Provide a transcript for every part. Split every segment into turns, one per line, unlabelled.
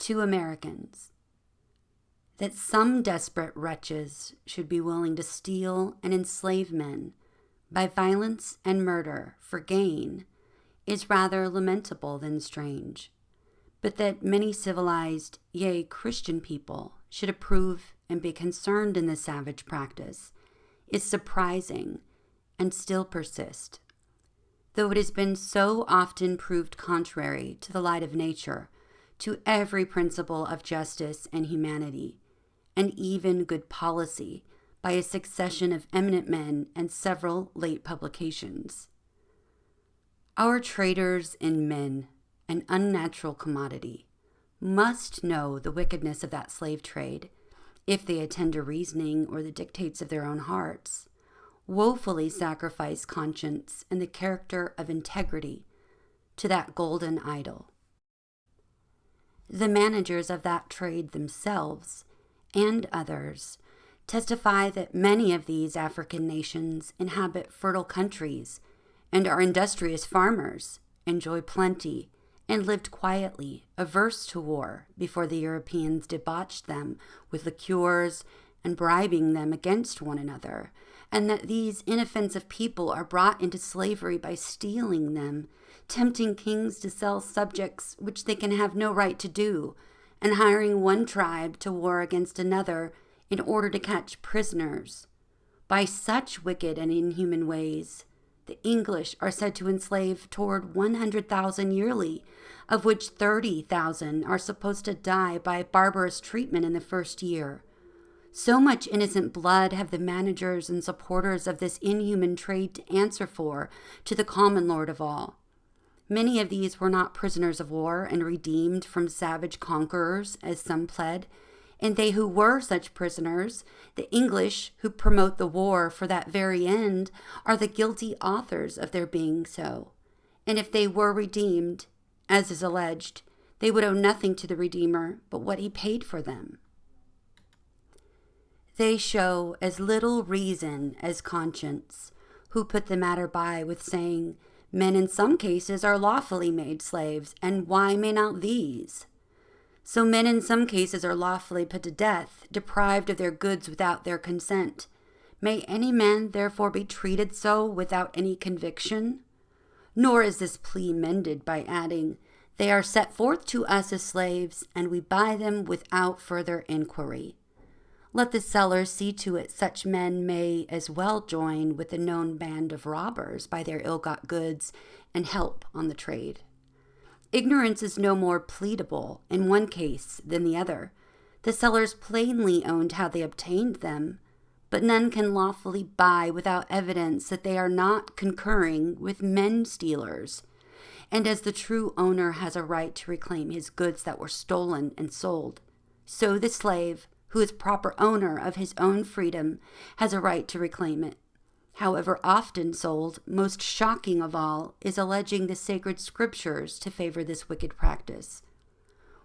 to Americans, that some desperate wretches should be willing to steal and enslave men by violence and murder for gain is rather lamentable than strange, but that many civilized, yea, Christian people should approve and be concerned in this savage practice is surprising and still persist, though it has been so often proved contrary to the light of nature, to every principle of justice and humanity, and even good policy by a succession of eminent men and several late publications. Our traders in men, an unnatural commodity, must know the wickedness of that slave trade, if they attend to reasoning or the dictates of their own hearts, woefully sacrifice conscience and the character of integrity to that golden idol. The managers of that trade themselves, and others, testify that many of these African nations inhabit fertile countries and are industrious farmers, enjoy plenty, and lived quietly, averse to war, before the Europeans debauched them with liqueurs and bribing them against one another, and that these inoffensive people are brought into slavery by stealing them, tempting kings to sell subjects which they can have no right to do, and hiring one tribe to war against another in order to catch prisoners. By such wicked and inhuman ways, the English are said to enslave toward 100,000 yearly, of which 30,000 are supposed to die by barbarous treatment in the first year. So much innocent blood have the managers and supporters of this inhuman trade to answer for to the common Lord of all. Many of these were not prisoners of war and redeemed from savage conquerors, as some pled, and they who were such prisoners, the English who promote the war for that very end, are the guilty authors of their being so. And if they were redeemed, as is alleged, they would owe nothing to the Redeemer but what he paid for them. They show as little reason as conscience, who put the matter by with saying, men in some cases are lawfully made slaves, and why may not these? So men in some cases are lawfully put to death, deprived of their goods without their consent. May any man therefore be treated so without any conviction? Nor is this plea mended by adding, they are set forth to us as slaves, and we buy them without further inquiry. Let the sellers see to it such men may as well join with the known band of robbers by their ill-got goods and help on the trade. Ignorance is no more pleadable in one case than the other. The sellers plainly owned how they obtained them, but none can lawfully buy without evidence that they are not concurring with men stealers. And as the true owner has a right to reclaim his goods that were stolen and sold, so the slave, who is proper owner of his own freedom, has a right to reclaim it. However often sold, most shocking of all is alleging the sacred scriptures to favor this wicked practice.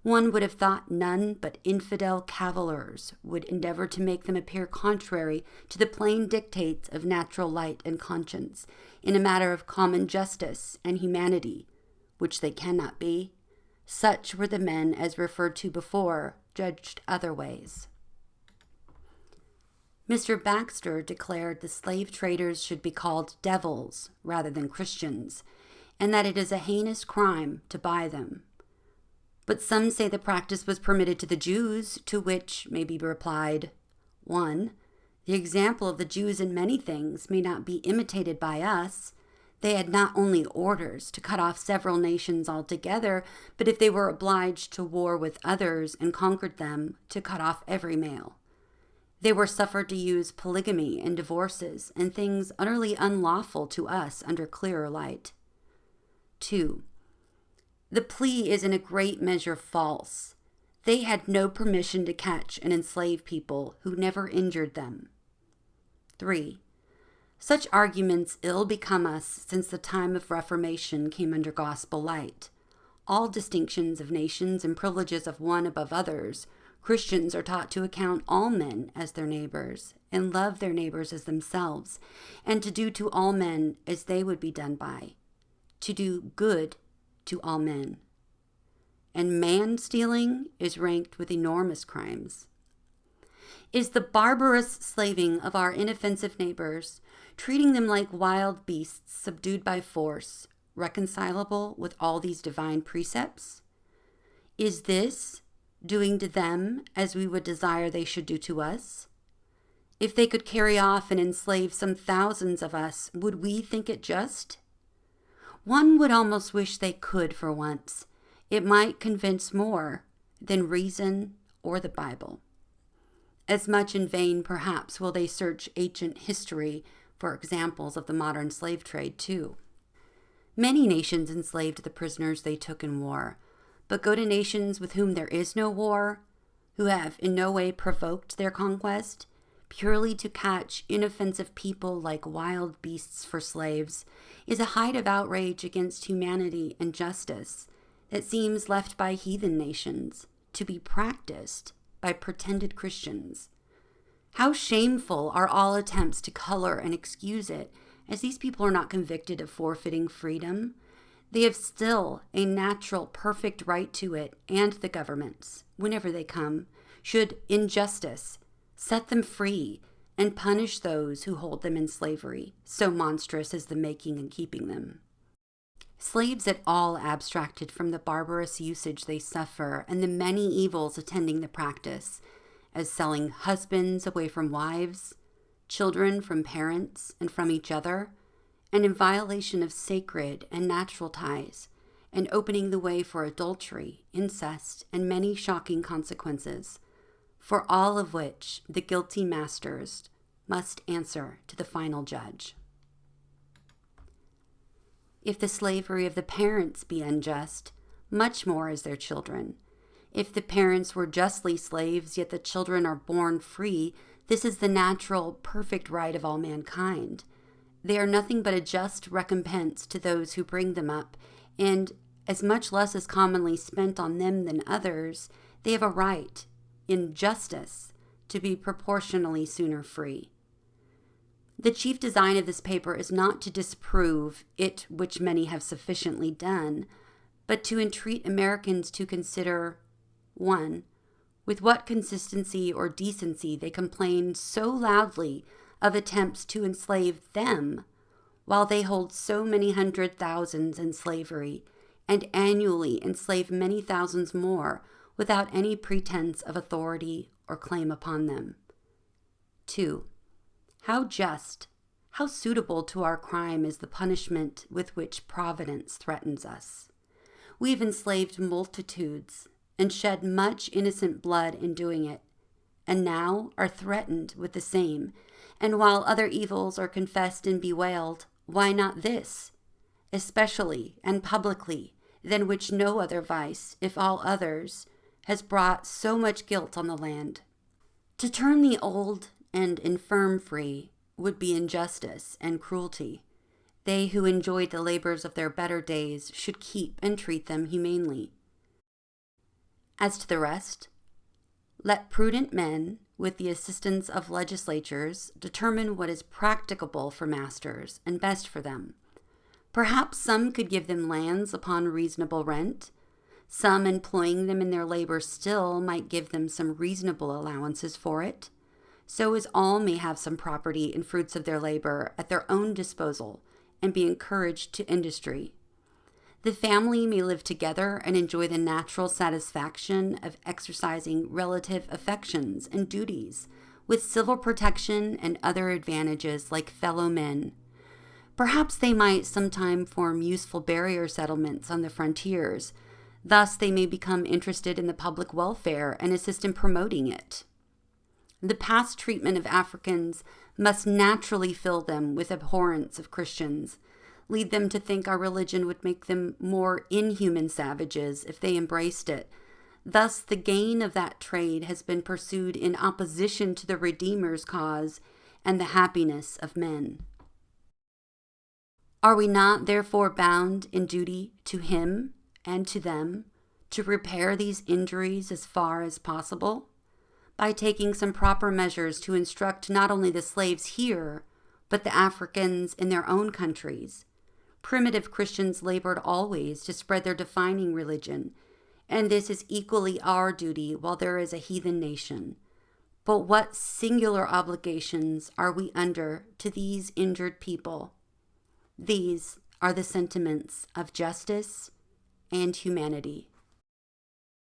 One would have thought none but infidel cavillers would endeavor to make them appear contrary to the plain dictates of natural light and conscience in a matter of common justice and humanity, which they cannot be. Such were the men as referred to before, judged other ways. Mr. Baxter declared the slave traders should be called devils rather than Christians, and that it is a heinous crime to buy them. But some say the practice was permitted to the Jews, to which may be replied, 1. The example of the Jews in many things may not be imitated by us. They had not only orders to cut off several nations altogether, but if they were obliged to war with others and conquered them, to cut off every male. They were suffered to use polygamy and divorces and things utterly unlawful to us under clearer light. 2. The plea is in a great measure false. They had no permission to catch and enslave people who never injured them. 3. Such arguments ill become us since the time of Reformation came under gospel light. All distinctions of nations and privileges of one above others, Christians are taught to account all men as their neighbors and love their neighbors as themselves, and to do to all men as they would be done by, to do good to all men. and man-stealing is ranked with enormous crimes. Is the barbarous slaving of our inoffensive neighbors, treating them like wild beasts subdued by force, reconcilable with all these divine precepts? Is this doing to them as we would desire they should do to us? If they could carry off and enslave some thousands of us, would we think it just? One would almost wish they could for once. It might convince more than reason or the Bible. As much in vain, perhaps, will they search ancient history for examples of the modern slave trade, too. Many nations enslaved the prisoners they took in war, but go to nations with whom there is no war, who have in no way provoked their conquest, purely to catch inoffensive people like wild beasts for slaves, is a height of outrage against humanity and justice that seems left by heathen nations to be practiced by pretended Christians. How shameful are all attempts to color and excuse it, as these people are not convicted of forfeiting freedom. They have still a natural, perfect right to it, and the governments, whenever they come, should, in justice, set them free and punish those who hold them in slavery, so monstrous is the making and keeping them. Slaves at all abstracted from the barbarous usage they suffer and the many evils attending the practice, as selling husbands away from wives, children from parents and from each other, and in violation of sacred and natural ties, and opening the way for adultery, incest, and many shocking consequences, for all of which the guilty masters must answer to the final judge. If the slavery of the parents be unjust, much more is their children. If the parents were justly slaves, yet the children are born free, this is the natural, perfect right of all mankind. They are nothing but a just recompense to those who bring them up, and as much less is commonly spent on them than others, they have a right, in justice, to be proportionally sooner free. The chief design of this paper is not to disprove it which many have sufficiently done, but to entreat Americans to consider, 1. With what consistency or decency they complain so loudly of attempts to enslave them, while they hold so many hundred thousands in slavery, and annually enslave many thousands more without any pretense of authority or claim upon them. 2. How just, how suitable to our crime is the punishment with which Providence threatens us. We have enslaved multitudes and shed much innocent blood in doing it, and now are threatened with the same. And while other evils are confessed and bewailed, why not this, especially and publicly, than which no other vice, if all others, has brought so much guilt on the land? To turn the old and infirm free would be injustice and cruelty. They who enjoyed the labors of their better days should keep and treat them humanely. As to the rest, let prudent men, with the assistance of legislatures, determine what is practicable for masters and best for them. Perhaps some could give them lands upon reasonable rent. Some, employing them in their labor still, might give them some reasonable allowances for it, so as all may have some property and fruits of their labor at their own disposal and be encouraged to industry. The family may live together and enjoy the natural satisfaction of exercising relative affections and duties with civil protection and other advantages like fellow men. Perhaps they might sometime form useful barrier settlements on the frontiers. Thus they may become interested in the public welfare and assist in promoting it. The past treatment of Africans must naturally fill them with abhorrence of Christians, lead them to think our religion would make them more inhuman savages if they embraced it. Thus the gain of that trade has been pursued in opposition to the Redeemer's cause and the happiness of men. Are we not therefore bound in duty to him and to them to repair these injuries as far as possible, by taking some proper measures to instruct not only the slaves here, but the Africans in their own countries? Primitive Christians labored always to spread their defining religion, and this is equally our duty while there is a heathen nation. But what singular obligations are we under to these injured people? These are the sentiments of justice and humanity.